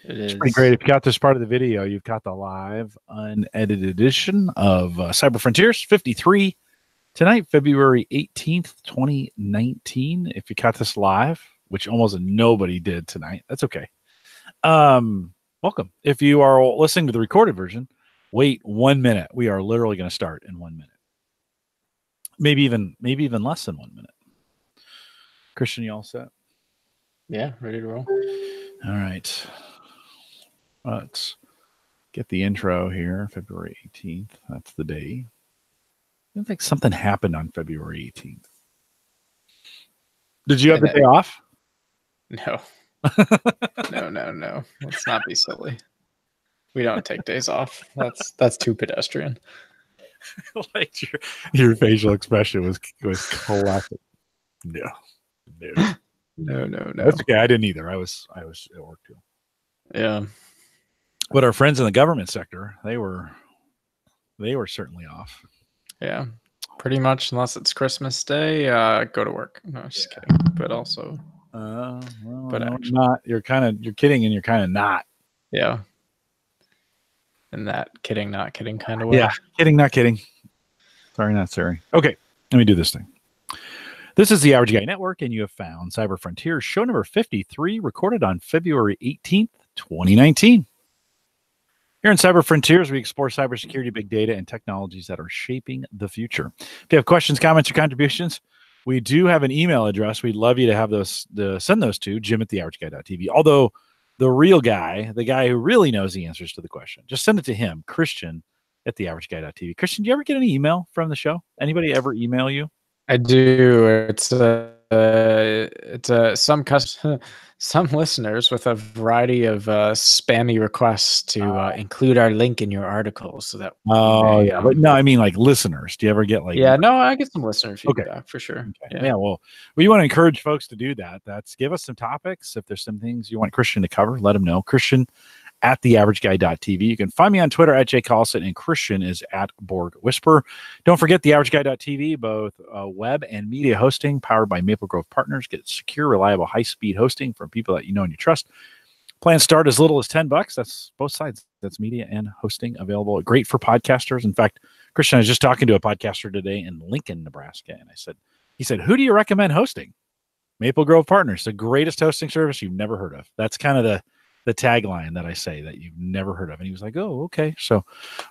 It It's pretty great. is. If you got this part of the video, you've got the live unedited edition of Cyber Frontiers 53 tonight, February 18th, 2019. If you caught this live, which almost nobody did tonight, that's okay. Welcome. If you are listening to the recorded version, wait 1 minute. We are literally going to start in 1 minute. Maybe even less than 1 minute. Christian, you all set? Yeah, ready to roll. All right. Let's get the intro here. February 18th. That's the day. I think something happened on February 18th. Did you have the day off? No. No. Let's not be silly. We don't take days off. That's too pedestrian. Like your facial expression was classic. No. That's okay. I didn't either. I was at work too. Yeah. But our friends in the government sector, they were certainly off. Yeah. Pretty much, unless it's Christmas Day, go to work. No, just kidding. But also, well, but no, actually, not. You're kidding, and you're kind of not. Yeah. In that kidding, not kidding kind of way. Yeah, kidding, not kidding. Sorry, not sorry. Okay, let me do this thing. This is the Average Guy Network, and you have found Cyber Frontiers show number 53, recorded on February 18th, 2019. Here in Cyber Frontiers, we explore cybersecurity, big data, and technologies that are shaping the future. If you have questions, comments, or contributions, we do have an email address. We'd love you to have those, send those to jim@theaverageguy.tv. Although the real guy, the guy who really knows the answers to the question, just send it to him, Christian@theaverageguy.tv. Christian, do you ever get any email from the show? Anybody ever email you? I do. Some listeners with a variety of spammy requests to include our link in your article, so that. But no, I mean like listeners. Do you ever get like? Yeah, no, I get some listener feedback for sure. Okay. Yeah, well, you want to encourage folks to do that. Give us some topics. If there's some things you want Christian to cover, let him know. Christian@theaverageguy.tv. You can find me on Twitter @JCollison, and Christian is @BorgWhisper. Don't forget theaverageguy.tv, both web and media hosting powered by Maple Grove Partners. Get secure, reliable, high-speed hosting from people that you know and you trust. Plans start as little as $10. That's both sides. That's media and hosting available. Great for podcasters. In fact, Christian, I was just talking to a podcaster today in Lincoln, Nebraska, and he said, who do you recommend hosting? Maple Grove Partners, the greatest hosting service you've never heard of. That's kind of the tagline that I say that you've never heard of. And he was like, oh, okay. So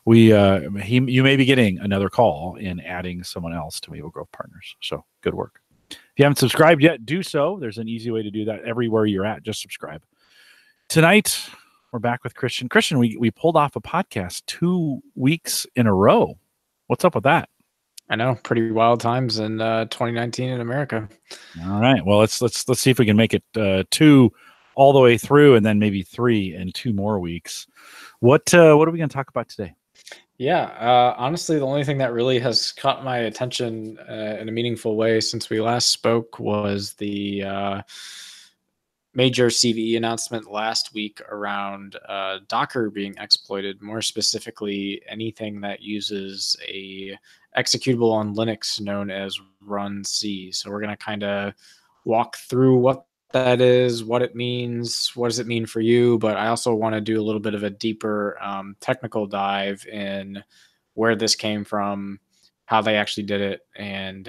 you may be getting another call in adding someone else to Maple Grove Partners. So good work. If you haven't subscribed yet, do so. There's an easy way to do that everywhere you're at. Just subscribe. Tonight, we're back with Christian. Christian, we pulled off a podcast 2 weeks in a row. What's up with that? I know, pretty wild times in 2019 in America. All right. Well, let's see if we can make it 2 all the way through, and then maybe 3 in 2 more weeks. What are we going to talk about today? Yeah, honestly, the only thing that really has caught my attention in a meaningful way since we last spoke was the major CVE announcement last week around Docker being exploited. More specifically, anything that uses a executable on Linux known as runc. So we're going to kind of walk through what that is, what it means, what does it mean for you, but I also want to do a little bit of a deeper technical dive in where this came from, how they actually did it, and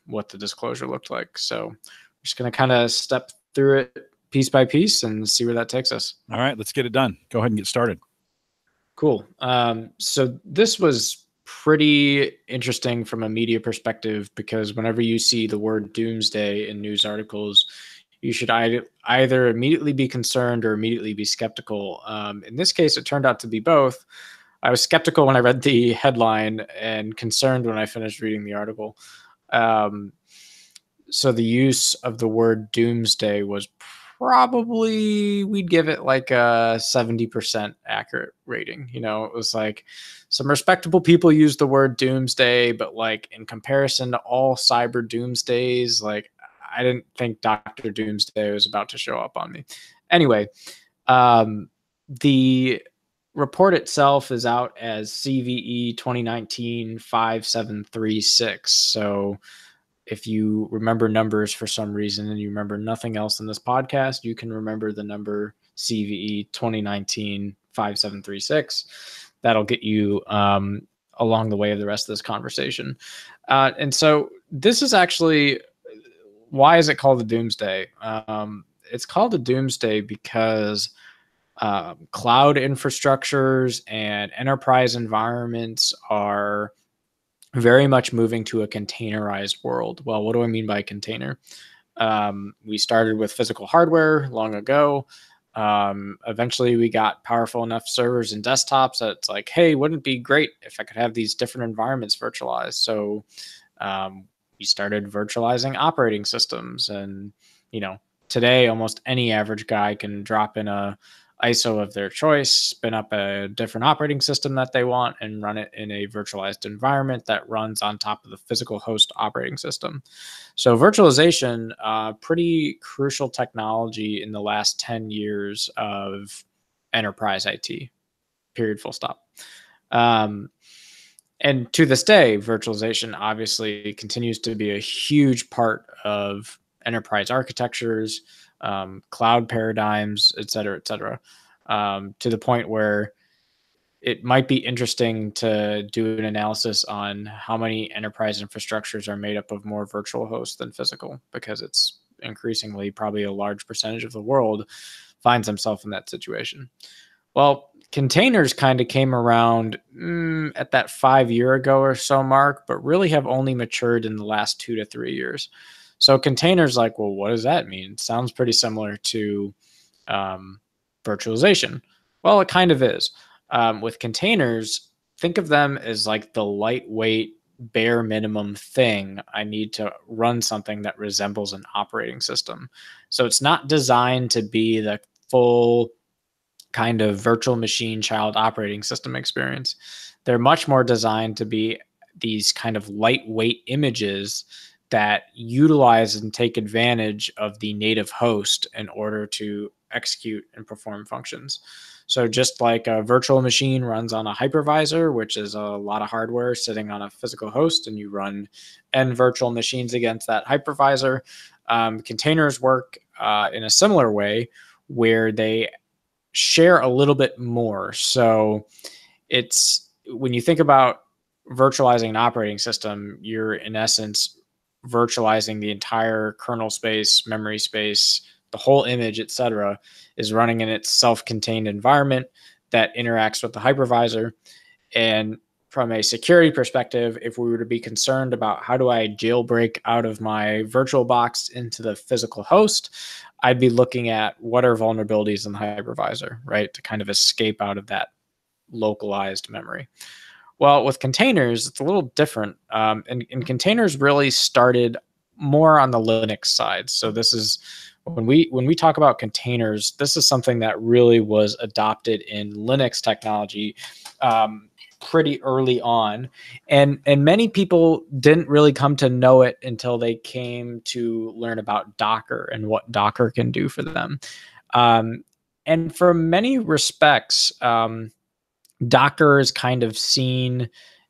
what the disclosure looked like. So we're just going to kind of step through it piece by piece and see where that takes us. All right, let's get it done. Go ahead and get started. Cool. So this was pretty interesting from a media perspective, because whenever you see the word doomsday in news articles, you should either immediately be concerned or immediately be skeptical. In this case, it turned out to be both. I was skeptical when I read the headline and concerned when I finished reading the article. So the use of the word doomsday was probably, we'd give it like a 70% accurate rating. You know, it was like some respectable people used the word doomsday, but like in comparison to all cyber doomsdays, like I didn't think Dr. Doomsday was about to show up on me. Anyway, the report itself is out as CVE 2019-5736. So if you remember numbers for some reason and you remember nothing else in this podcast, you can remember the number CVE 2019 5736. That'll get you along the way of the rest of this conversation. And so this is actually, why is it called the Doomsday? It's called the Doomsday because cloud infrastructures and enterprise environments are very much moving to a containerized world. Well, what do I mean by container? We started with physical hardware long ago. Eventually we got powerful enough servers and desktops that it's like, hey, wouldn't it be great if I could have these different environments virtualized? So we started virtualizing operating systems. And, today almost any average guy can drop in a ISO of their choice, spin up a different operating system that they want, and run it in a virtualized environment that runs on top of the physical host operating system. So virtualization, pretty crucial technology in the last 10 years of enterprise IT, period, full stop. And to this day, virtualization obviously continues to be a huge part of enterprise architectures, cloud paradigms, et cetera, to the point where it might be interesting to do an analysis on how many enterprise infrastructures are made up of more virtual hosts than physical, because it's increasingly probably a large percentage of the world finds themselves in that situation. Well, containers kind of came around at that 5-year ago or so mark, but really have only matured in the last 2 to 3 years. So containers, like, well, what does that mean? Sounds pretty similar to virtualization. Well, it kind of is. With containers, think of them as like the lightweight, bare minimum thing I need to run something that resembles an operating system. So it's not designed to be the full kind of virtual machine child operating system experience. They're much more designed to be these kind of lightweight images that utilize and take advantage of the native host in order to execute and perform functions. So just like a virtual machine runs on a hypervisor, which is a lot of hardware sitting on a physical host, and you run n virtual machines against that hypervisor, containers work in a similar way, where they share a little bit more. So it's, when you think about virtualizing an operating system, you're in essence virtualizing the entire kernel space, memory space, the whole image, etc., is running in its self-contained environment that interacts with the hypervisor. And from a security perspective, if we were to be concerned about how do I jailbreak out of my virtual box into the physical host, I'd be looking at what are vulnerabilities in the hypervisor, right, to kind of escape out of that localized memory. Well, with containers, it's a little different. And containers really started more on the Linux side. So this is when we talk about containers, this is something that really was adopted in Linux technology pretty early on, and many people didn't really come to know it until they came to learn about Docker and what Docker can do for them. And for many respects, Docker is kind of seen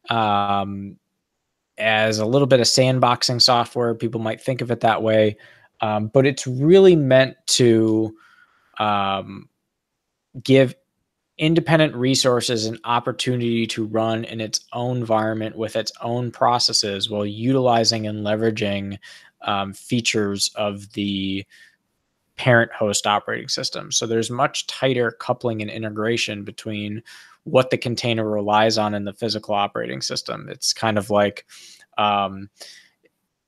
as a little bit of sandboxing software. People might think of it that way, but it's really meant to give independent resources an opportunity to run in its own environment with its own processes while utilizing and leveraging features of the parent host operating system. So there's much tighter coupling and integration between what the container relies on in the physical operating system. It's kind of like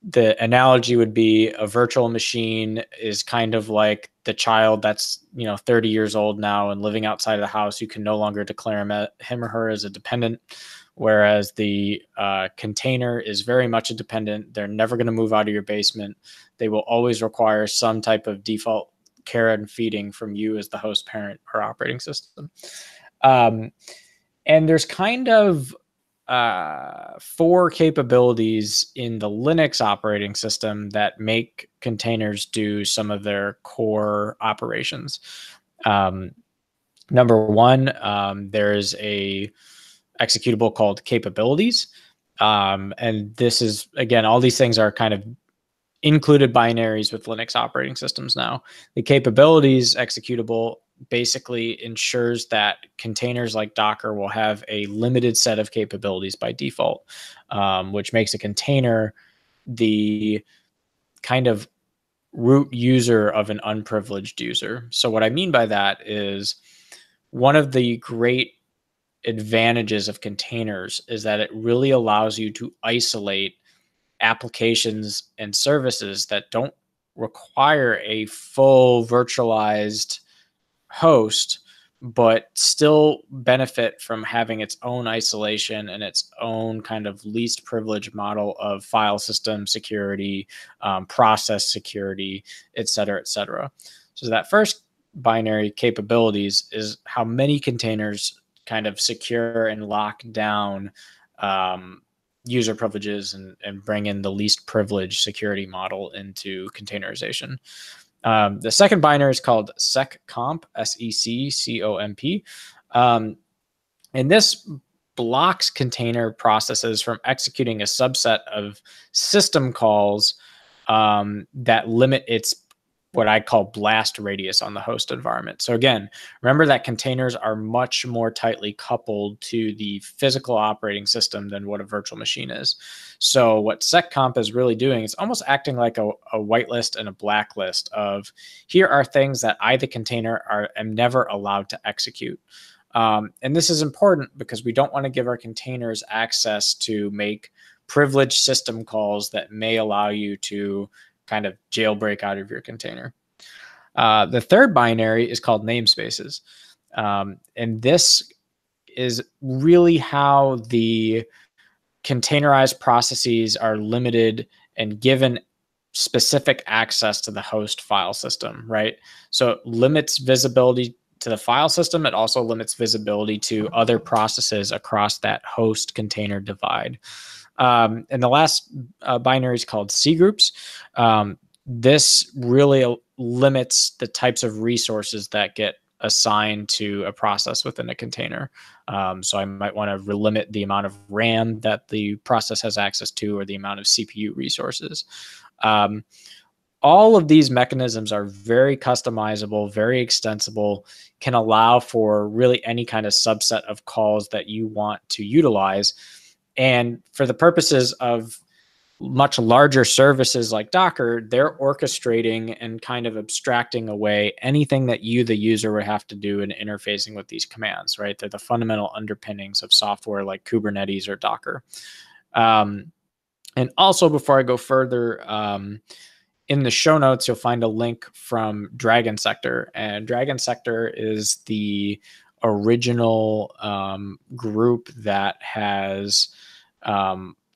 the analogy would be a virtual machine is kind of like the child that's 30 years old now and living outside of the house. You can no longer declare him or her as a dependent, whereas the container is very much a dependent. They're never going to move out of your basement. They will always require some type of default care and feeding from you as the host parent or operating system. And there's kind of 4 capabilities in the Linux operating system that make containers do some of their core operations. Number 1, there's a executable called capabilities. And this is, again, all these things are kind of included binaries with Linux operating systems now. The capabilities executable basically ensures that containers like Docker will have a limited set of capabilities by default, which makes a container the kind of root user of an unprivileged user. So what I mean by that is one of the great advantages of containers is that it really allows you to isolate applications and services that don't require a full virtualized host, but still benefit from having its own isolation and its own kind of least privilege model of file system security, process security, et cetera, et cetera. So that first binary, capabilities, is how many containers kind of secure and lock down user privileges and bring in the least privilege security model into containerization. The second binary is called seccomp, SECCOMP. And this blocks container processes from executing a subset of system calls that limit its what I call blast radius on the host environment. So again, remember that containers are much more tightly coupled to the physical operating system than what a virtual machine is. So what seccomp is really doing is almost acting like a whitelist and a blacklist of here are things that I, the container, am never allowed to execute. And this is important because we don't want to give our containers access to make privileged system calls that may allow you to kind of jailbreak out of your container. The third binary is called namespaces. And this is really how the containerized processes are limited and given specific access to the host file system, right? So it limits visibility to the file system. It also limits visibility to other processes across that host container divide. And the last binary is called cgroups. This really limits the types of resources that get assigned to a process within a container. So I might want to limit the amount of RAM that the process has access to or the amount of CPU resources. All of these mechanisms are very customizable, very extensible, can allow for really any kind of subset of calls that you want to utilize. And for the purposes of much larger services like Docker, they're orchestrating and kind of abstracting away anything that you, the user, would have to do in interfacing with these commands, right? They're the fundamental underpinnings of software like Kubernetes or Docker. And also, before I go further, in the show notes, you'll find a link from Dragon Sector. And Dragon Sector is the original group that has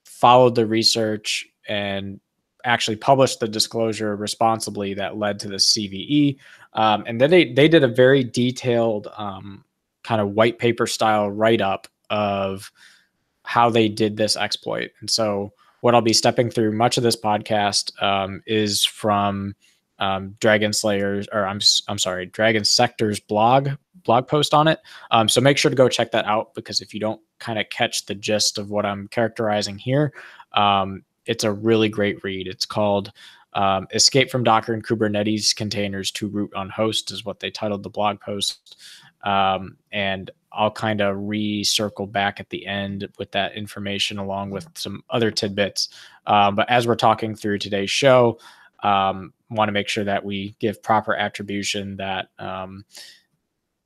followed the research and actually published the disclosure responsibly that led to the CVE. And then they did a very detailed kind of white paper style write-up of how they did this exploit. And so what I'll be stepping through much of this podcast is from Dragon Sector's blog post on it. So make sure to go check that out, because if you don't kind of catch the gist of what I'm characterizing here, it's a really great read. It's called Escape from Docker and Kubernetes Containers to Root on Host is what they titled the blog post. And I'll kind of recircle back at the end with that information along with some other tidbits. But as we're talking through today's show, want to make sure that we give proper attribution that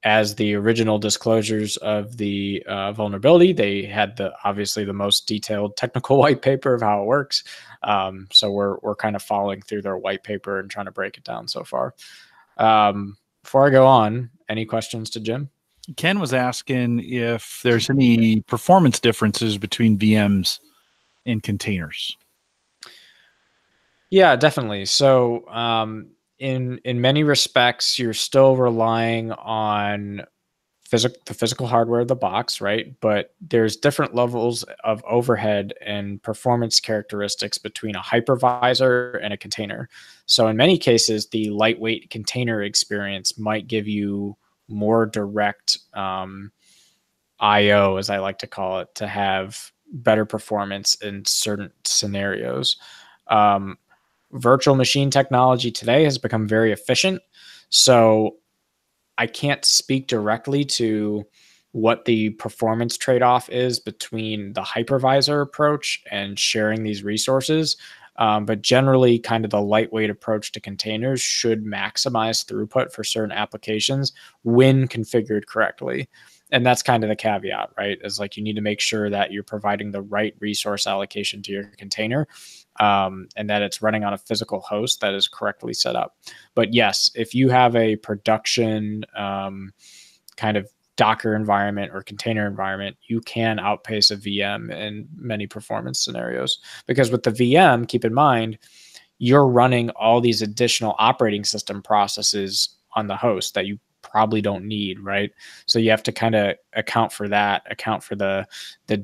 as the original disclosures of the vulnerability, they had obviously the most detailed technical white paper of how it works. So we're kind of following through their white paper and trying to break it down so far. Before I go on, any questions to Jim? Ken was asking if there's any performance differences between VMs and containers. Yeah, definitely. So in many respects, you're still relying on the physical hardware of the box, right? But there's different levels of overhead and performance characteristics between a hypervisor and a container. So in many cases, the lightweight container experience might give you more direct IO, as I like to call it, to have better performance in certain scenarios. virtual machine technology today has become very efficient. So I can't speak directly to what the performance trade-off is between the hypervisor approach and sharing these resources. But generally, kind of the lightweight approach to containers should maximize throughput for certain applications when configured correctly. And that's kind of the caveat, right? Is like you need to make sure that you're providing the right resource allocation to your container, and that it's running on a physical host that is correctly set up. But yes, if you have a production kind of Docker environment or container environment, you can outpace a VM in many performance scenarios. Because with the VM, keep in mind, you're running all these additional operating system processes on the host that you probably don't need, right? So you have to kind of account for that, account for the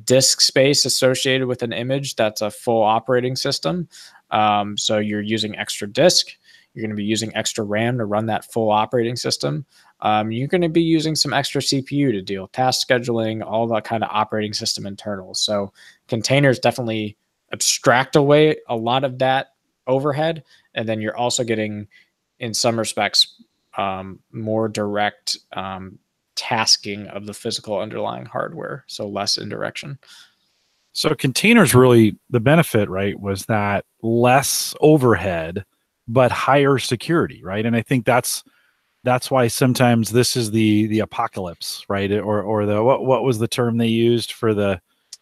disk space associated with an image that's a full operating system. So you're using extra disk. You're going to be using extra RAM to run that full operating system. You're going to be using some extra CPU to deal with task scheduling, all that kind of operating system internals. So containers definitely abstract away a lot of that overhead. And then you're also getting, in some respects, more direct tasking of the physical underlying hardware. So less indirection. So containers really, the benefit, right, was that less overhead, but higher security, right? And I think that's why sometimes this is the apocalypse, right? Or the what was the term they used for the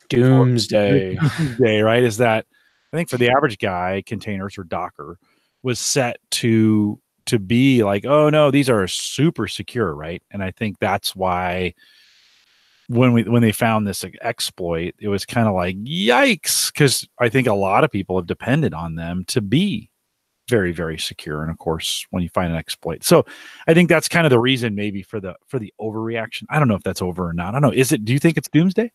doomsday? Doomsday, right? Is that I think for the average guy, containers or Docker was set to be like, oh no, these are super secure, right? And I think that's why when they found this exploit, it was kind of like yikes, because I think a lot of people have depended on them to be very, very secure. And of course, when you find an exploit, so I think that's kind of the reason maybe for the overreaction. I don't know if that's over or not. I don't know. Is it? Do you think it's doomsday?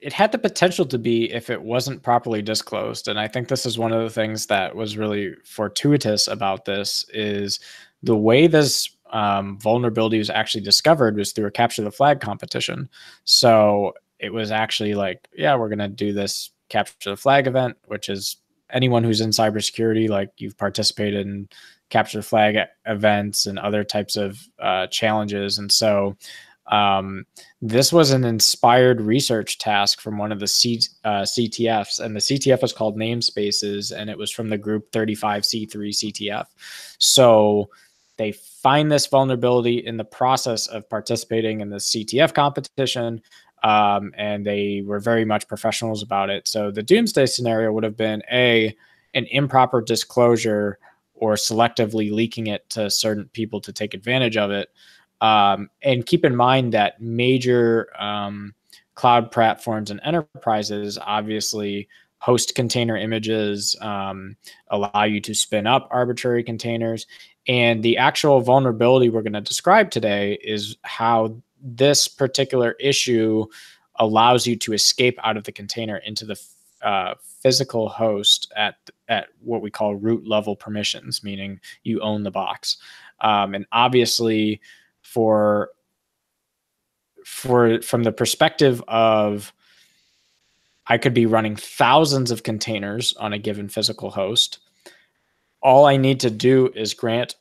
It had the potential to be if it wasn't properly disclosed. And I think this is one of the things that was really fortuitous about this is the way this vulnerability was actually discovered was through a capture the flag competition. So it was actually like, yeah, we're going to do this capture the flag event, which is anyone who's in cybersecurity, like you've participated in capture the flag events and other types of challenges. And so this was an inspired research task from one of the CTFs, and the CTF was called Namespaces, and it was from the group 35C3 CTF. So they find this vulnerability in the process of participating in the CTF competition, and they were very much professionals about it. So the doomsday scenario would have been an improper disclosure or selectively leaking it to certain people to take advantage of it. And keep in mind that major cloud platforms and enterprises obviously host container images, allow you to spin up arbitrary containers. And the actual vulnerability we're going to describe today is how this particular issue allows you to escape out of the container into the physical host at what we call root level permissions, meaning you own the box. And obviously, from the perspective of I could be running thousands of containers on a given physical host. All I need to do is grant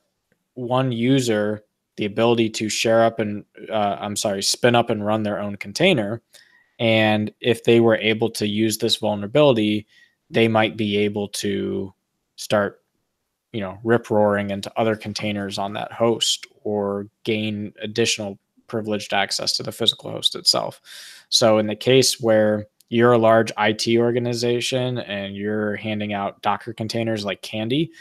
one user the ability to spin up and run their own container. And if they were able to use this vulnerability, they might be able to start rip-roaring into other containers on that host or gain additional privileged access to the physical host itself. So in the case where you're a large IT organization and you're handing out Docker containers like candy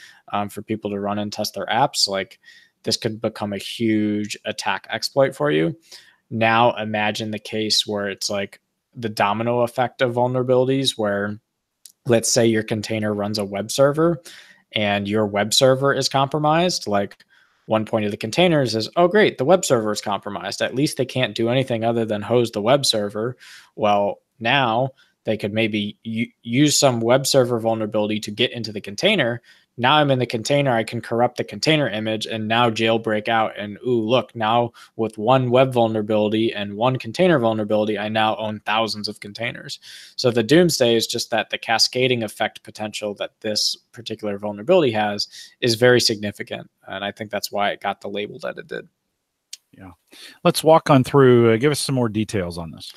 for people to run and test their apps, like this could become a huge attack exploit for you. Now imagine the case where it's like the domino effect of vulnerabilities where, let's say your container runs a web server and your web server is compromised. Like one point of the containers is, oh, great, the web server is compromised. At least they can't do anything other than hose the web server. Well, now they could maybe use some web server vulnerability to get into the container, now I'm in the container, I can corrupt the container image and now jailbreak out. And ooh, look, now with one web vulnerability and one container vulnerability, I now own thousands of containers. So the doomsday is just that the cascading effect potential that this particular vulnerability has is very significant. And I think that's why it got the label that it did. Yeah. Let's walk on through, give us some more details on this.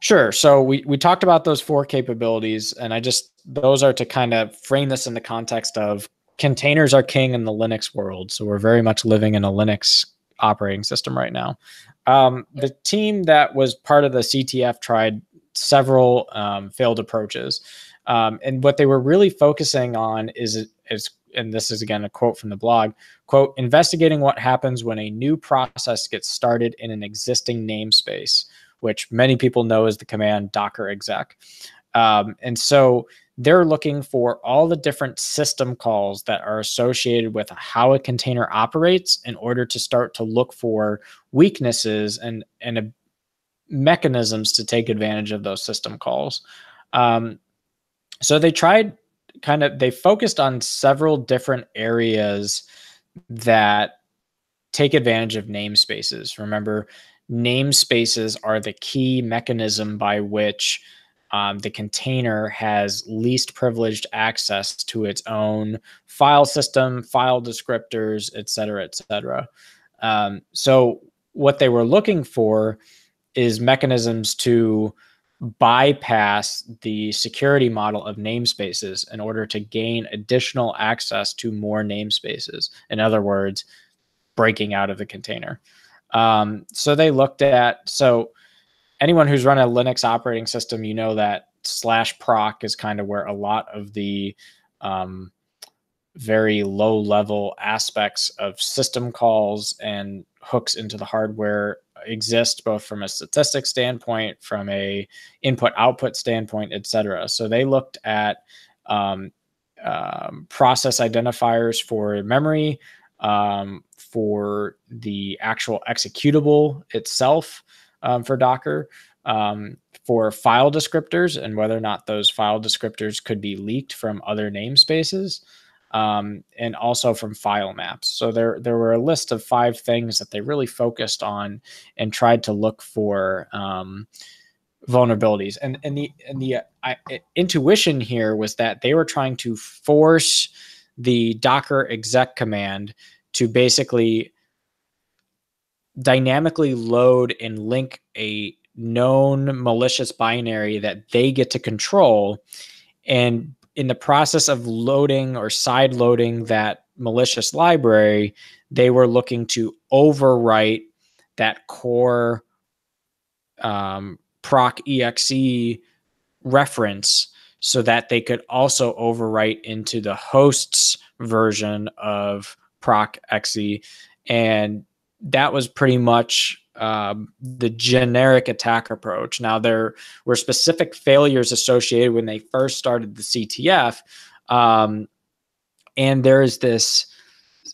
Sure. So we talked about those 4 capabilities, and those are to kind of frame this in the context of containers are king in the Linux world. So we're very much living in a Linux operating system right now. The team that was part of the CTF tried several failed approaches. And what they were really focusing on is, and this is again a quote from the blog, quote, investigating what happens when a new process gets started in an existing namespace, which many people know as the command docker exec. And so they're looking for all the different system calls that are associated with how a container operates in order to start to look for weaknesses and mechanisms to take advantage of those system calls. So they focused on several different areas that take advantage of namespaces. Remember, namespaces are the key mechanism by which the container has least privileged access to its own file system, file descriptors, et cetera, et cetera. So what they were looking for is mechanisms to bypass the security model of namespaces in order to gain additional access to more namespaces. In other words, breaking out of the container. So they looked at, so anyone who's run a Linux operating system, you know that /proc is kind of where a lot of the very low level aspects of system calls and hooks into the hardware exist, both from a statistics standpoint, from a input output standpoint, et cetera. So they looked at process identifiers for memory, for the actual executable itself, for Docker, for file descriptors and whether or not those file descriptors could be leaked from other namespaces, and also from file maps. So there were a list of 5 things that they really focused on and tried to look for vulnerabilities. And the intuition here was that they were trying to force the Docker exec command to basically dynamically load and link a known malicious binary that they get to control. And in the process of loading or side loading that malicious library, they were looking to overwrite that core proc exe reference so that they could also overwrite into the host's version of proc exe. And that was pretty much the generic attack approach. Now, there were specific failures associated when they first started the CTF. And there is this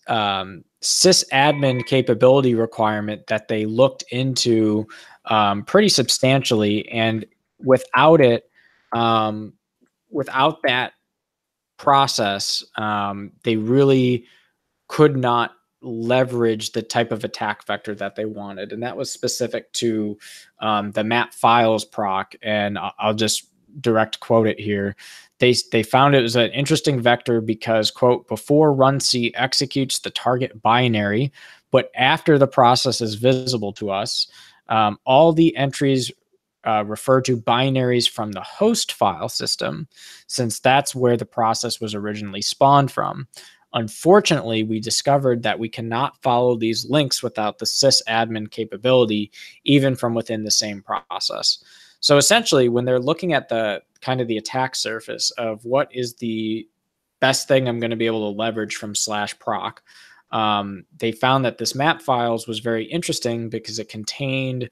sysadmin capability requirement that they looked into pretty substantially. And without it, without that process, they really could not leverage the type of attack vector that they wanted. And that was specific to the map files proc. And I'll just direct quote it here. They found it was an interesting vector because, quote, before runc executes the target binary, but after the process is visible to us, all the entries refer to binaries from the host file system, since that's where the process was originally spawned from. Unfortunately, we discovered that we cannot follow these links without the sysadmin capability, even from within the same process. So essentially, when they're looking at the kind of the attack surface of what is the best thing I'm going to be able to leverage from /proc, they found that this map files was very interesting because it contained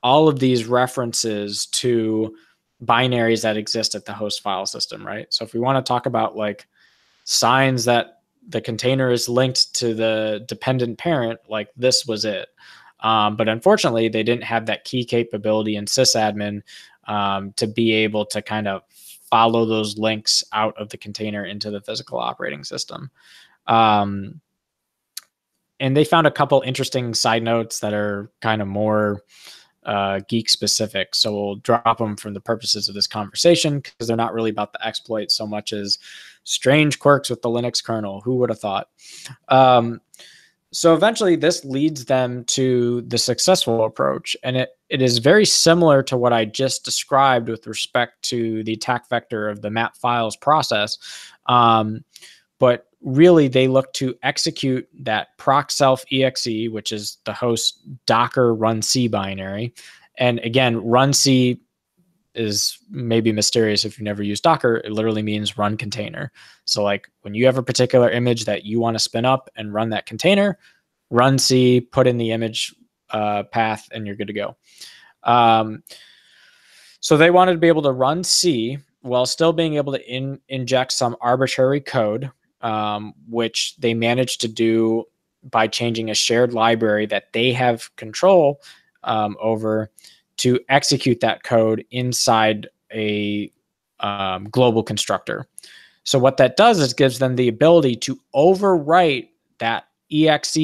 all of these references to binaries that exist at the host file system, right? So if we want to talk about like signs that the container is linked to the dependent parent, like this was it. But unfortunately, they didn't have that key capability in sysadmin to be able to kind of follow those links out of the container into the physical operating system. And they found a couple interesting side notes that are kind of more geek specific. So we'll drop them from the purposes of this conversation because they're not really about the exploit so much as strange quirks with the Linux kernel. Who would have thought? So eventually this leads them to the successful approach. And it is very similar to what I just described with respect to the attack vector of the map files process. But really they look to execute that proc self exe, which is the host Docker runc binary. And again, runc is maybe mysterious if you've never used Docker. It literally means run container. So like when you have a particular image that you want to spin up and run that container, runc, put in the image path, and you're good to go. So they wanted to be able to run C while still being able to inject some arbitrary code, which they managed to do by changing a shared library that they have control over to execute that code inside a global constructor. So what that does is gives them the ability to overwrite that exe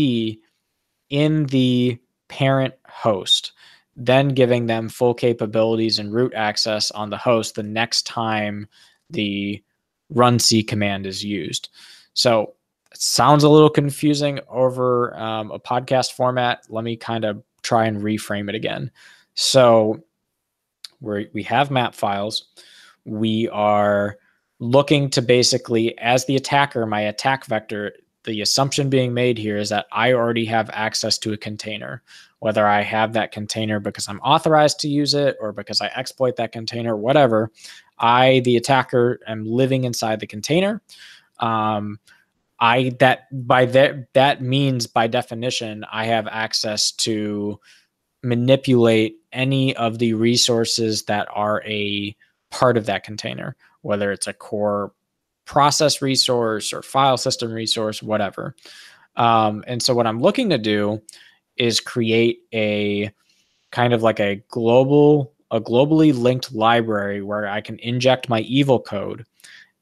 in the parent host, then giving them full capabilities and root access on the host the next time the runc command is used. So it sounds a little confusing over a podcast format. Let me kind of try and reframe it again. So we have map files. We are looking to basically, as the attacker, my attack vector, the assumption being made here is that I already have access to a container, whether I have that container because I'm authorized to use it or because I exploit that container, whatever. I, the attacker, am living inside the container. That means by definition, I have access to manipulate any of the resources that are a part of that container, whether it's a core process resource or file system resource, whatever. And so what I'm looking to do is create a kind of like a globally linked library where I can inject my evil code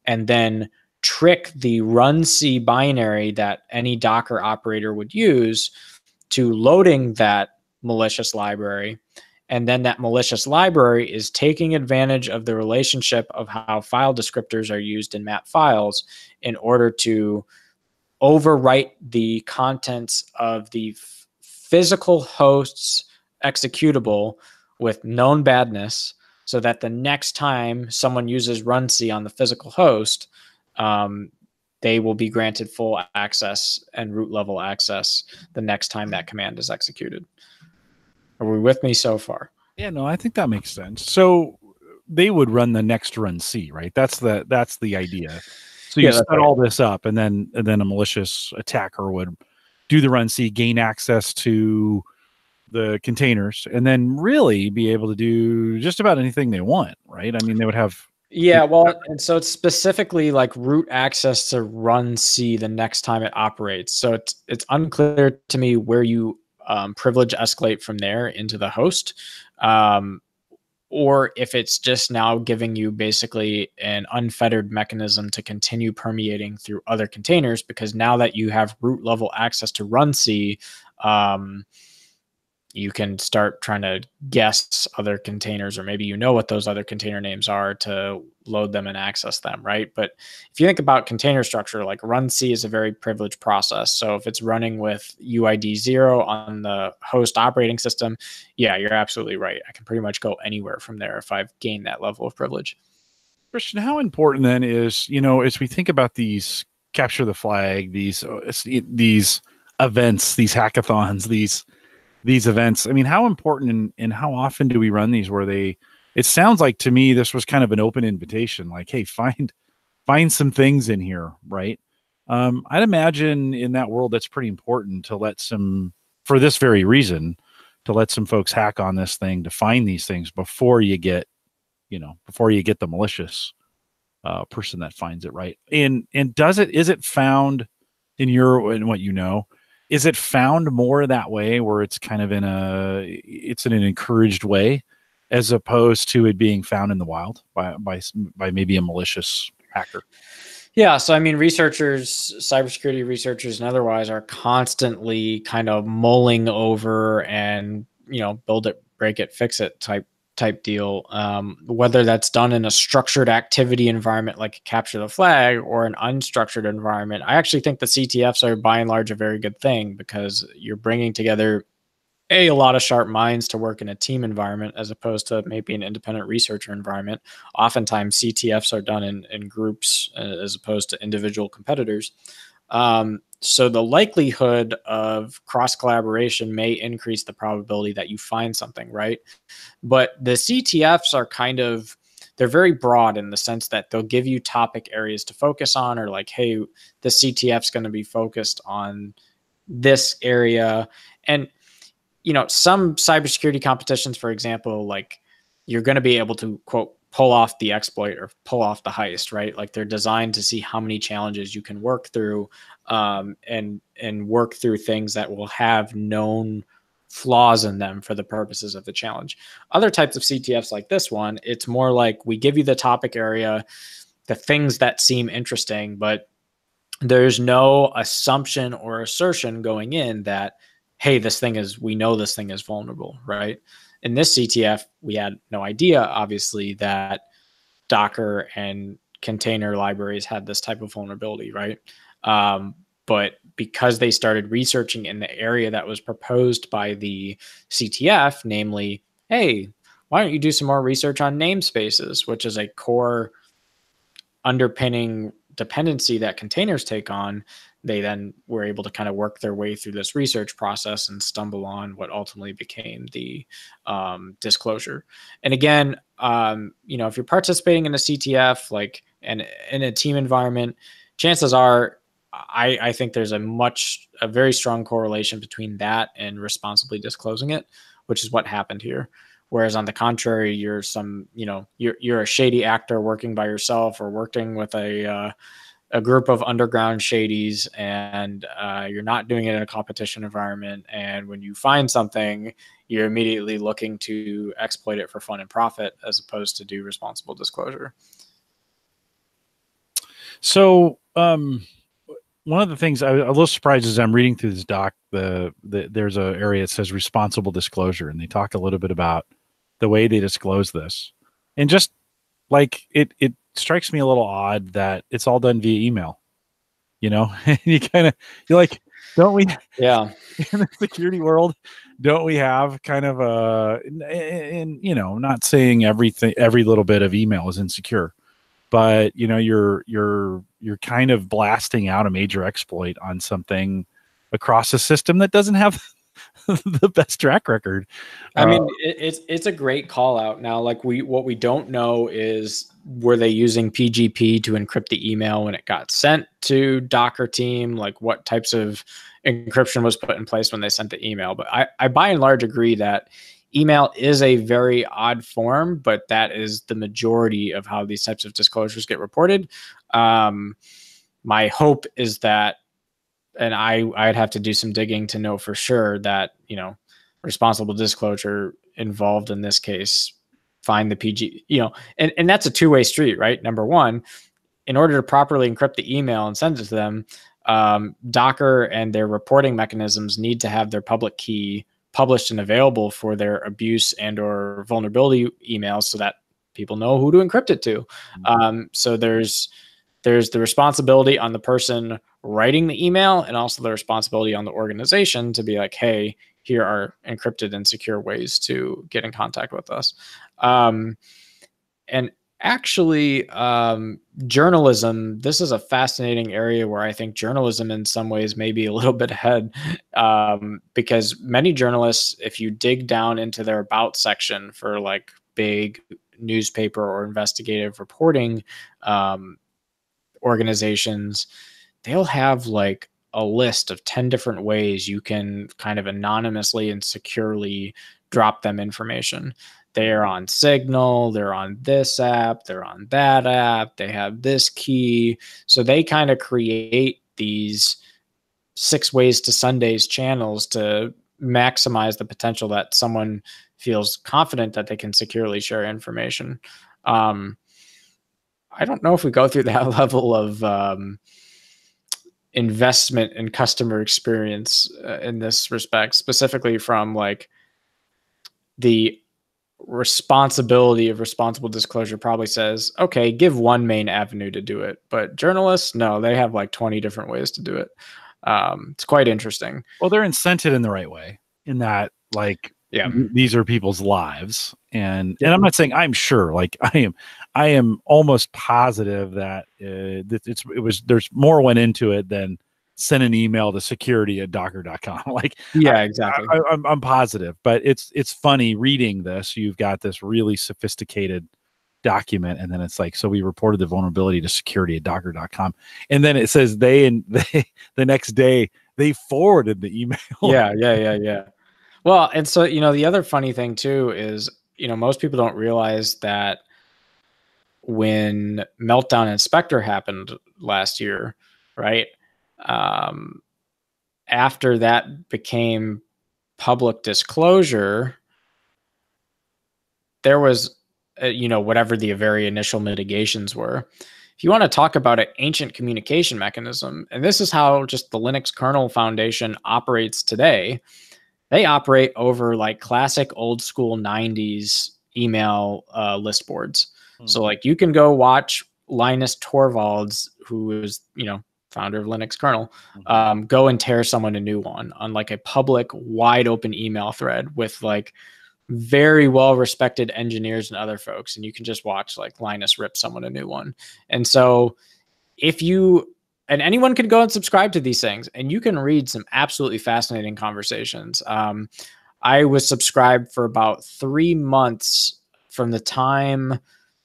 and then trick the runc binary that any Docker operator would use to loading that malicious library. And then that malicious library is taking advantage of the relationship of how file descriptors are used in map files in order to overwrite the contents of the physical host's executable with known badness so that the next time someone uses runc on the physical host, they will be granted full access and root level access the next time that command is executed. Are we with me so far? Yeah, no, I think that makes sense. So they would run the next runc, right? That's the idea. So you set all this up, and then a malicious attacker would do the runc, gain access to the containers, and then really be able to do just about anything they want, right? I mean, they would have. Yeah, well, and so it's specifically like root access to runc the next time it operates. So it's unclear to me where you privilege escalate from there into the host, or if it's just now giving you basically an unfettered mechanism to continue permeating through other containers, because now that you have root level access to runc, you can start trying to guess other containers, or maybe you know what those other container names are to load them and access them, right? But if you think about container structure, like runc is a very privileged process. So if it's running with UID 0 on the host operating system, yeah, you're absolutely right. I can pretty much go anywhere from there if I've gained that level of privilege. Christian, how important then is, as we think about these capture the flag, these events, these hackathons, these events, I mean, how important and how often do we run these where it sounds like to me this was kind of an open invitation, like, hey, find some things in here, right? I'd imagine in that world that's pretty important to for this very reason, to let some folks hack on this thing, to find these things before you get the malicious person that finds it, right? And is it found in what you know? Is it found more that way where it's kind of in an encouraged way as opposed to it being found in the wild by maybe a malicious hacker? Yeah, so I mean, researchers, cybersecurity researchers, and otherwise are constantly kind of mulling over and build it, break it, fix it type deal. Whether that's done in a structured activity environment like capture the flag or an unstructured environment, I actually think the CTFs are by and large a very good thing because you're bringing together a lot of sharp minds to work in a team environment as opposed to maybe an independent researcher environment. Oftentimes CTFs are done in groups as opposed to individual competitors. So the likelihood of cross collaboration may increase the probability that you find something, right? But the CTFs are they're very broad in the sense that they'll give you topic areas to focus on, or like, hey, the CTF's going to be focused on this area. And some cybersecurity competitions, for example, like you're going to be able to quote pull off the exploit or pull off the heist, right? Like they're designed to see how many challenges you can work through, and work through things that will have known flaws in them for the purposes of the challenge. Other types of CTFs like this one, it's more like we give you the topic area, the things that seem interesting, but there's no assumption or assertion going in that, hey, we know this thing is vulnerable, right? In this CTF, we had no idea, obviously, that Docker and container libraries had this type of vulnerability, right? But because they started researching in the area that was proposed by the CTF, namely, hey, why don't you do some more research on namespaces, which is a core underpinning dependency that containers take on, they then were able to kind of work their way through this research process and stumble on what ultimately became the disclosure. And again, if you're participating in a CTF, like and in a team environment, chances are, I think there's a very strong correlation between that and responsibly disclosing it, which is what happened here. Whereas on the contrary, you're a shady actor working by yourself or working with a group of underground shadies, and you're not doing it in a competition environment. And when you find something, you're immediately looking to exploit it for fun and profit as opposed to do responsible disclosure. So one of the things I was a little surprised as I'm reading through this doc, there's an area that says responsible disclosure, and they talk a little bit about the way they disclose this. And just like it strikes me a little odd that it's all done via email. You're like, don't we? Yeah. In the security world, don't we have kind of not saying every little bit of email is insecure, but you're kind of blasting out a major exploit on something across a system that doesn't have the best track record. I mean, it's a great call out. Now, like what we don't know is, were they using PGP to encrypt the email when it got sent to Docker team? Like what types of encryption was put in place when they sent the email? But I by and large agree that email is a very odd form, but that is the majority of how these types of disclosures get reported. My hope is that, and I'd have to do some digging to know for sure that, responsible disclosure involved in this case, find the PG, and that's a two-way street, right? Number one, in order to properly encrypt the email and send it to them, Docker and their reporting mechanisms need to have their public key published and available for their abuse and or vulnerability emails so that people know who to encrypt it to. So there's the responsibility on the person writing the email and also the responsibility on the organization to be like, hey, here are encrypted and secure ways to get in contact with us. And actually, journalism, this is a fascinating area where I think journalism in some ways may be a little bit ahead, because many journalists, if you dig down into their about section for like big newspaper or investigative reporting organizations, they'll have like a list of 10 different ways you can kind of anonymously and securely drop them information. They're on Signal, they're on this app, they're on that app, they have this key. So they kind of create these 6 ways to Sundays channels to maximize the potential that someone feels confident that they can securely share information. I don't know if we go through that level of investment in customer experience in this respect, specifically from like the responsibility of responsible disclosure probably says, okay, give one main avenue to do it. But journalists, no, they have like 20 different ways to do it. It's quite interesting. Well, they're incented in the right way in that, like, yeah, these are people's lives. And I'm not saying, I'm sure, like I am almost positive that there's more went into it than send an email to security@docker.com. Like, yeah, exactly. I'm positive, but it's funny reading this. You've got this really sophisticated document, and then it's like, so we reported the vulnerability to security@docker.com, and then it says they the next day they forwarded the email. Yeah. Well, and so, the other funny thing too is, most people don't realize that when Meltdown and Spectre happened last year, right? After that became public disclosure, there was, whatever the very initial mitigations were. If you want to talk about an ancient communication mechanism, and this is how just the Linux kernel foundation operates today, they operate over like classic old school 90s email list boards. So like you can go watch Linus Torvalds, who is, founder of Linux kernel, go and tear someone a new one on like a public wide open email thread with like very well respected engineers and other folks. And you can just watch like Linus rip someone a new one. And so and anyone can go and subscribe to these things, and you can read some absolutely fascinating conversations. I was subscribed for about 3 months from the time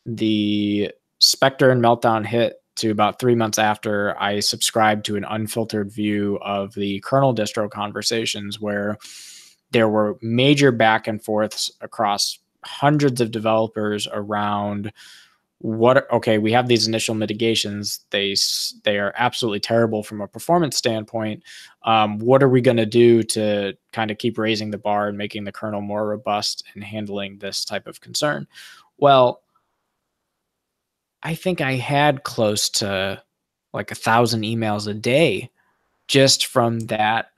the Spectre and Meltdown hit to about 3 months after. I subscribed to an unfiltered view of the kernel distro conversations, where there were major back and forths across hundreds of developers around we have these initial mitigations. They are absolutely terrible from a performance standpoint. What are we going to do to kind of keep raising the bar and making the kernel more robust and handling this type of concern? Well, I think I had close to like 1,000 emails a day just from that.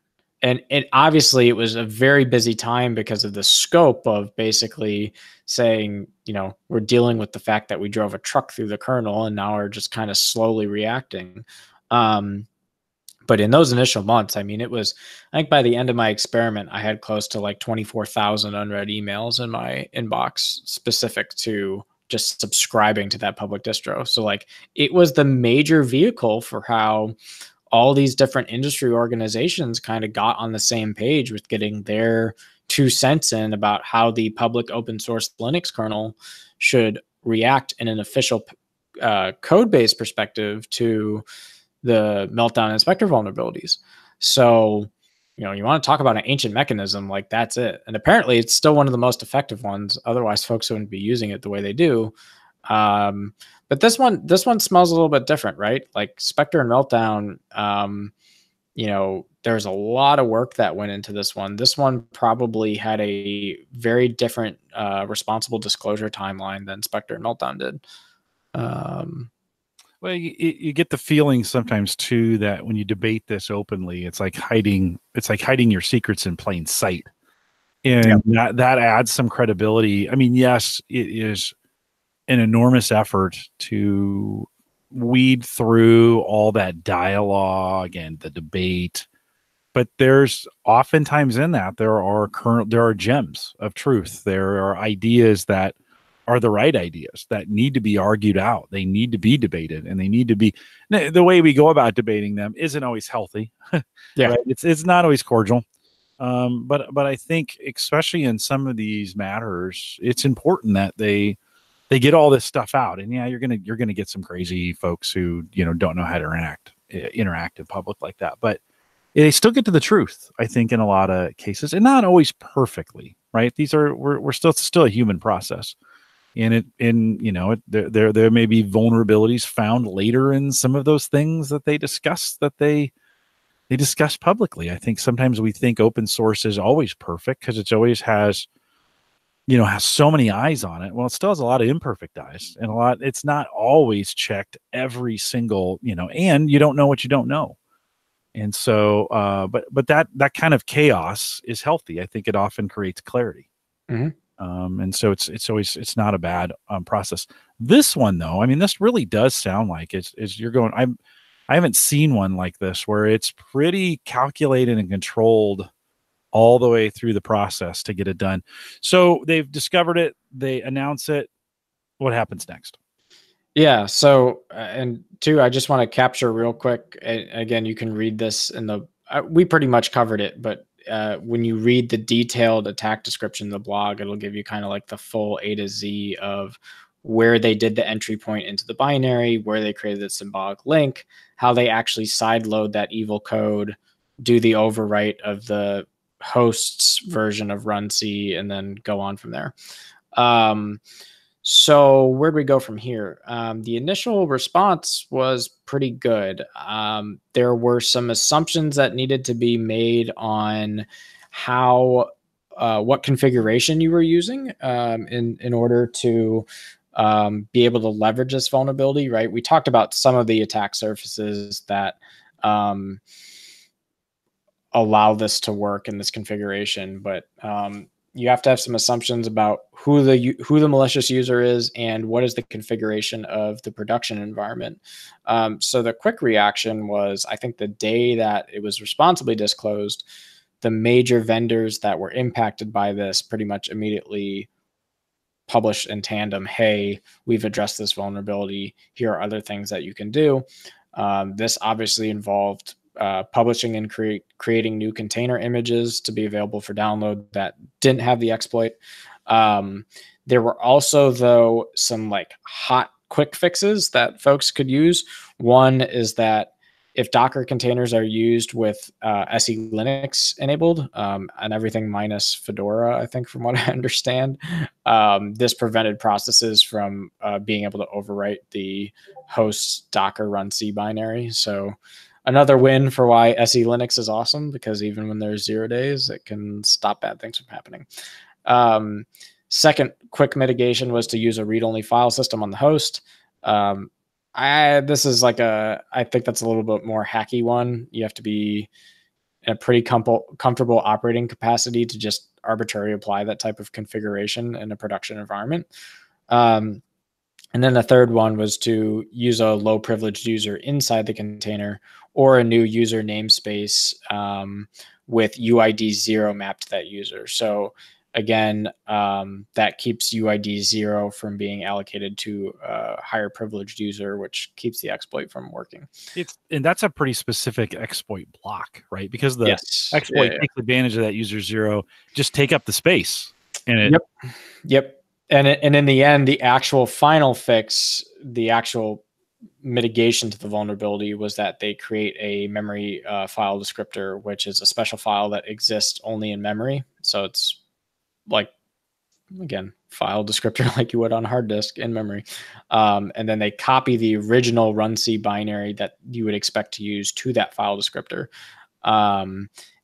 And obviously it was a very busy time because of the scope of basically saying, we're dealing with the fact that we drove a truck through the kernel and now are just kind of slowly reacting. But in those initial months, I think by the end of my experiment, I had close to like 24,000 unread emails in my inbox specific to just subscribing to that public distro. So like it was the major vehicle for how all these different industry organizations kind of got on the same page with getting their 2 cents in about how the public open source Linux kernel should react in an official code-based perspective to the Meltdown and Spectre vulnerabilities. So, you want to talk about an ancient mechanism, like that's it. And apparently it's still one of the most effective ones. Otherwise folks wouldn't be using it the way they do. But this one smells a little bit different, right? Like Spectre and Meltdown, there's a lot of work that went into this one. This one probably had a very different responsible disclosure timeline than Spectre and Meltdown did. Well, you get the feeling sometimes too that when you debate this openly, it's like hiding your secrets in plain sight, and that adds some credibility. I mean, yes, it is an enormous effort to weed through all that dialogue and the debate, but there's oftentimes in that there are gems of truth. There are ideas that are the right ideas that need to be argued out. They need to be debated, and they need to be. The way we go about debating them isn't always healthy. Yeah, right? It's not always cordial. But I think especially in some of these matters, it's important that they get all this stuff out. And yeah, you're gonna get some crazy folks who don't know how to interact in public like that, but they still get to the truth, I think, in a lot of cases, and not always perfectly, right? We're still a human process, and there may be vulnerabilities found later in some of those things that they discuss that they they discuss publicly. I think sometimes we think open source is always perfect because it's always has, has so many eyes on it. Well, it still has a lot of imperfect eyes and it's not always checked every single, and you don't know what you don't know. And so, but that kind of chaos is healthy. I think it often creates clarity. Mm-hmm. And so it's not a bad process. This one though, I mean, this really does sound like it's you're going. I haven't seen one like this where it's pretty calculated and controlled all the way through the process to get it done. So they've discovered it. They announce it. What happens next? Yeah. So, and two, I just want to capture real quick. Again, you can read this in the, we pretty much covered it, but when you read the detailed attack description in the blog, it'll give you kind of like the full A to Z of where they did the entry point into the binary, where they created the symbolic link, how they actually sideload that evil code, do the overwrite of the host's version of runc, and then go on from there. So where do we go from here? The initial response was pretty good. There were some assumptions that needed to be made on how what configuration you were using in order to be able to leverage this vulnerability. Right? We talked about some of the attack surfaces that allow this to work in this configuration, but you have to have some assumptions about who the malicious user is and what is the configuration of the production environment. So the quick reaction was, I think the day that it was responsibly disclosed, the major vendors that were impacted by this pretty much immediately published in tandem, hey, we've addressed this vulnerability. Here are other things that you can do. This obviously involved publishing and creating new container images to be available for download that didn't have the exploit. There were also, though, some like hot quick fixes that folks could use. One is that if Docker containers are used with SE Linux enabled and everything minus Fedora, I think from what I understand, this prevented processes from being able to overwrite the host's Docker runc binary. So another win for why SE Linux is awesome, because even when there's 0 days, it can stop bad things from happening. Second quick mitigation was to use a read-only file system on the host. This is like I think that's a little bit more hacky one. You have to be in a pretty comfortable operating capacity to just arbitrarily apply that type of configuration in a production environment. And then the third one was to use a low privileged user inside the container or a new user namespace with UID 0 mapped to that user. So again, that keeps UID 0 from being allocated to a higher privileged user, which keeps the exploit from working. And that's a pretty specific exploit block, right? Because the exploit takes advantage of that user 0, just take up the space. And Yep. And in the end, the actual final fix, the actual mitigation to the vulnerability was that they create a memory file descriptor, which is a special file that exists only in memory. So it's like, again, file descriptor like you would on a hard disk in memory. And then they copy the original runc binary that you would expect to use to that file descriptor.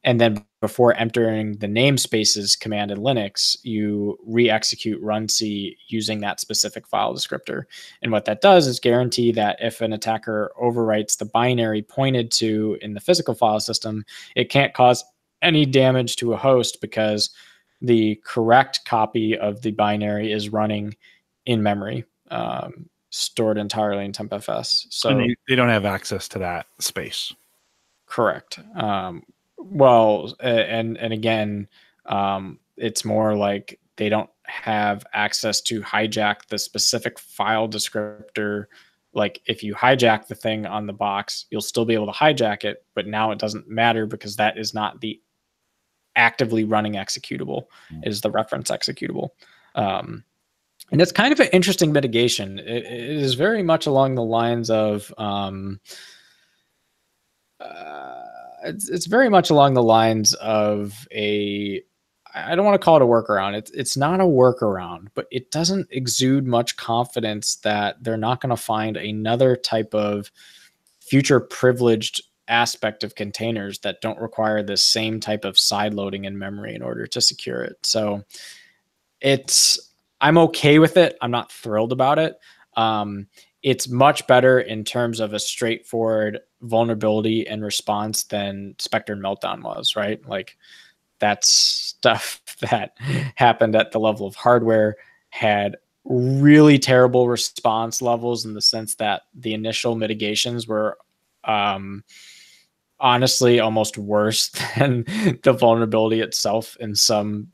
And then before entering the namespaces command in Linux, you re-execute runc using that specific file descriptor. And what that does is guarantee that if an attacker overwrites the binary pointed to in the physical file system, it can't cause any damage to a host because the correct copy of the binary is running in memory, stored entirely in TempFS. So and they don't have access to that space. Correct. Well, and again, it's more like they don't have access to hijack the specific file descriptor. Like if you hijack the thing on the box, you'll still be able to hijack it, but now it doesn't matter because that is not the actively running executable. It is the reference executable. And it's kind of an interesting mitigation. It is very much along the lines of it's very much along the lines of I don't want to call it a workaround. It's not a workaround, but it doesn't exude much confidence that they're not going to find another type of future privileged aspect of containers that don't require the same type of side loading in memory in order to secure it. So I'm okay with it. I'm not thrilled about it. It's much better in terms of a straightforward vulnerability and response than Spectre and Meltdown was, right? Like, that's stuff that happened at the level of hardware, had really terrible response levels in the sense that the initial mitigations were honestly almost worse than the vulnerability itself in some,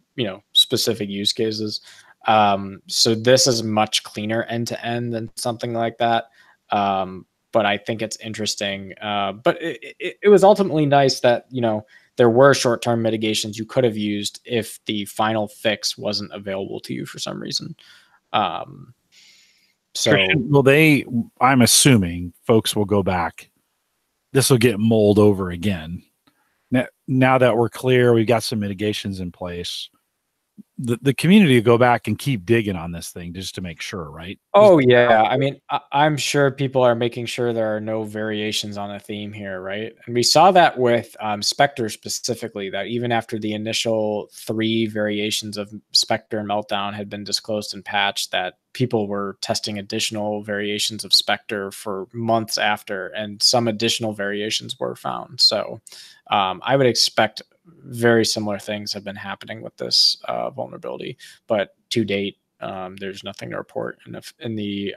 specific use cases. So this is much cleaner end to end than something like that. But I think it's interesting. But it was ultimately nice that, there were short-term mitigations you could have used if the final fix wasn't available to you for some reason. So Christian, I'm assuming folks will go back. This will get mulled over again. Now that we're clear, we've got some mitigations in place. The community will go back and keep digging on this thing just to make sure, right? Oh yeah, I mean, I'm sure people are making sure there are no variations on a theme here, right? And we saw that with Spectre specifically, that even after the initial 3 variations of Spectre and Meltdown had been disclosed and patched, that people were testing additional variations of Spectre for months after, and some additional variations were found. So I would expect very similar things have been happening with this vulnerability, but to date, there's nothing to report in the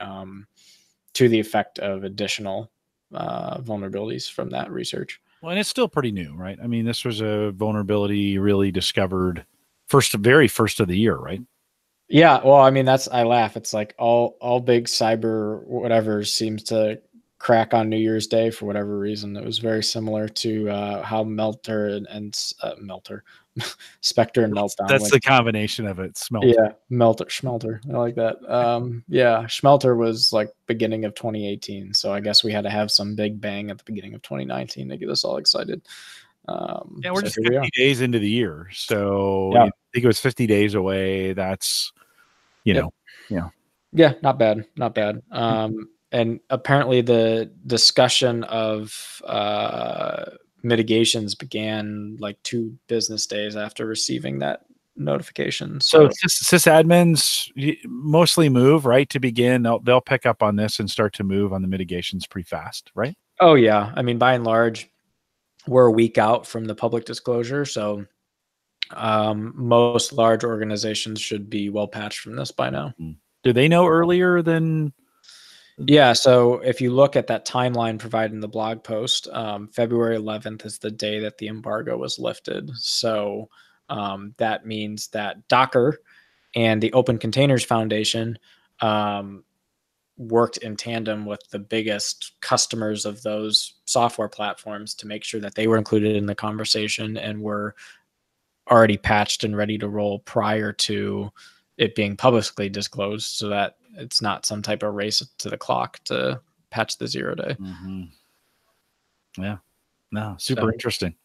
to the effect of additional vulnerabilities from that research. Well, and it's still pretty new, right? I mean, this was a vulnerability really discovered very first of the year, right? Yeah, well, I mean, I laugh. It's like all big cyber whatever seems to crack on New Year's Day for whatever reason. It was very similar to how Melter and Spectre and Meltdown. That's the combination of it. Smelter. Yeah, Schmelter. I like that. Yeah, Schmelter was like beginning of 2018. So I guess we had to have some big bang at the beginning of 2019 to get us all excited. Yeah, we're just 50 days into the year. So yeah. I think it was 50 days away. That's, Yeah, not bad. Not bad. And apparently the discussion of mitigations began like 2 business days after receiving that notification. So sysadmins mostly move, right? To begin, they'll pick up on this and start to move on the mitigations pretty fast, right? Oh yeah. I mean, by and large, we're a week out from the public disclosure. So most large organizations should be well patched from this by now. Do they know earlier than? Yeah, so if you look at that timeline provided in the blog post, February 11th is the day that the embargo was lifted. So that means that Docker and the Open Containers Foundation worked in tandem with the biggest customers of those software platforms to make sure that they were included in the conversation and were already patched and ready to roll prior to it being publicly disclosed, so that it's not some type of race to the clock to patch the 0 day. Mm-hmm. Yeah. No, super interesting.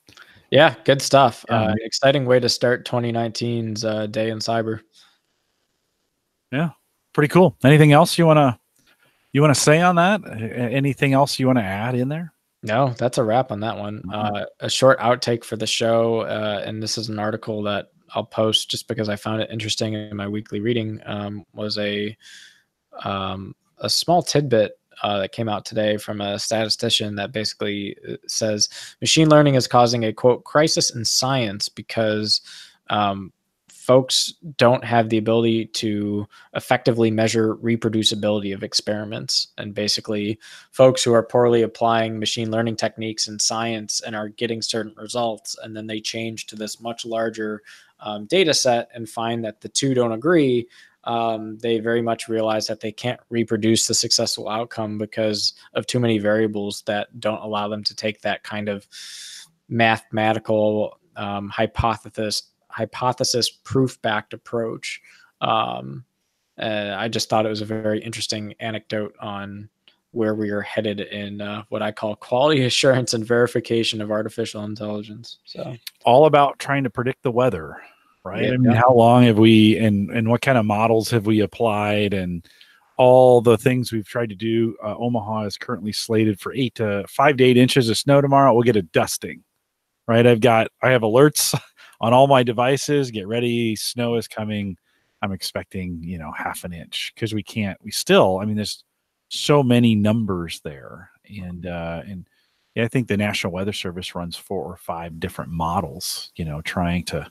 Yeah, good stuff. Exciting way to start 2019's day in cyber. Yeah, pretty cool. Anything else you want to say on that? Anything else you want to add in there? No, that's a wrap on that one. Mm-hmm. A short outtake for the show, and this is an article that I'll post just because I found it interesting in my weekly reading, was a small tidbit that came out today from a statistician that basically says machine learning is causing a, quote, crisis in science because folks don't have the ability to effectively measure reproducibility of experiments. And basically folks who are poorly applying machine learning techniques in science and are getting certain results, and then they change to this much larger data set and find that the two don't agree, they very much realize that they can't reproduce the successful outcome because of too many variables that don't allow them to take that kind of mathematical hypothesis proof-backed approach. I just thought it was a very interesting anecdote on where we are headed in what I call quality assurance and verification of artificial intelligence. So all about trying to predict the weather. Right. Yeah, I mean, how long have we and what kind of models have we applied? And all the things we've tried to do. Omaha is currently slated for 5 to 8 inches of snow tomorrow. We'll get a dusting, right? I have alerts on all my devices. Get ready. Snow is coming. I'm expecting, half an inch because there's so many numbers there. And I think the National Weather Service runs 4 or 5 different models, trying to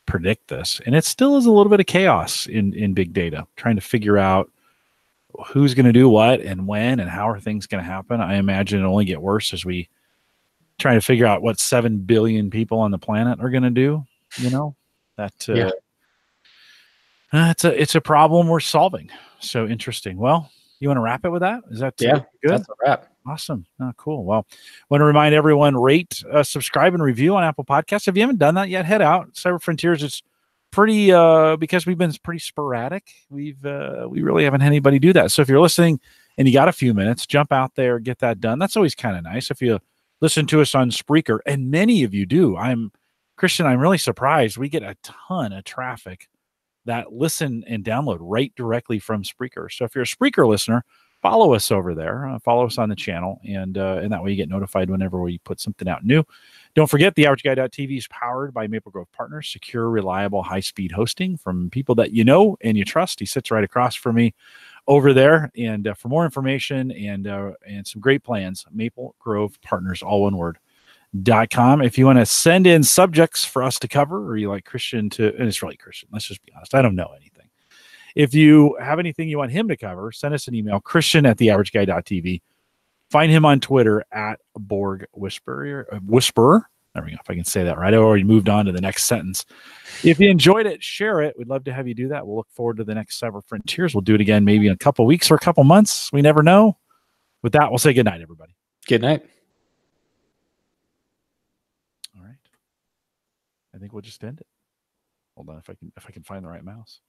predict this. And it still is a little bit of chaos in big data, trying to figure out who's going to do what and when and how are things going to happen. I imagine it'll only get worse as we try to figure out what 7 billion people on the planet are going to do. It's a problem we're solving. So interesting. Well, you want to wrap it with that? Is that good? That's a wrap. Awesome. Oh, cool. Well, want to remind everyone, rate, subscribe, and review on Apple Podcasts. If you haven't done that yet, head out. Cyber Frontiers is pretty because we've been pretty sporadic. We really haven't had anybody do that. So if you're listening and you got a few minutes, jump out there, get that done. That's always kind of nice. If you listen to us on Spreaker, and many of you do, Christian, I'm really surprised. We get a ton of traffic that listen and download right directly from Spreaker. So if you're a Spreaker listener, follow us over there. Follow us on the channel, and that way you get notified whenever we put something out new. Don't forget, theaverageguy.tv is powered by Maple Grove Partners, secure, reliable, high-speed hosting from people that you know and you trust. He sits right across from me over there. And for more information and some great plans, Maple Grove Partners, all one word, .com. If you want to send in subjects for us to cover, or you like Christian and it's really Christian, let's just be honest, I don't know anything. If you have anything you want him to cover, send us an email, Christian@theaverageguy.tv. Find him on Twitter @Borg Whisperer. There we go. If I can say that right. I already moved on to the next sentence. If you enjoyed it, share it. We'd love to have you do that. We'll look forward to the next Cyber Frontiers. We'll do it again maybe in a couple weeks or a couple months. We never know. With that, we'll say good night, everybody. Good night. All right. I think we'll just end it. Hold on, if I can find the right mouse.